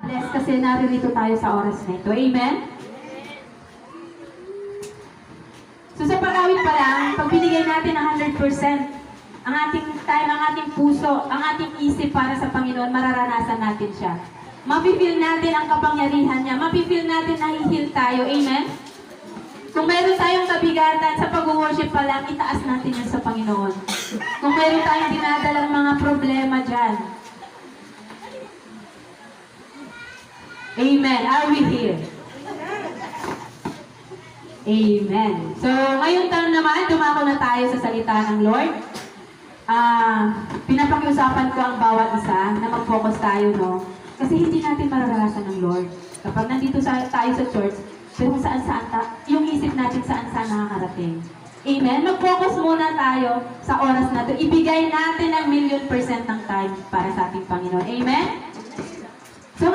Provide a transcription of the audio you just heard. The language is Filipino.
blessed kasi naririto tayo sa oras na ito. Amen? So sa pag-awit pa lang, pag binigay natin ang 100%, ang ating time, ang ating puso, ang ating isip para sa Panginoon, mararanasan natin siya. Mapipil natin ang kapangyarihan niya. Mapipil natin na hihil tayo. Amen? Kung meron tayong kabigatan sa pag-worship pa lang, itaas natin yan sa Panginoon. Kung meron tayong dinadalang mga problema dyan. Amen. Are we here? Amen. So, ngayong taon naman, dumako na tayo sa salita ng Lord. Pinapakiusapan ko ang bawat isa na mag-focus tayo, no? Kasi hindi natin mararanasan ng Lord. Kapag nandito tayo sa church, pero kung saan-saan yung isip natin saan-saan nakakarating. Amen? Mag-focus muna tayo sa oras na ito. Ibigay natin ang 1,000,000% ng time para sa ating Panginoon. Amen? So,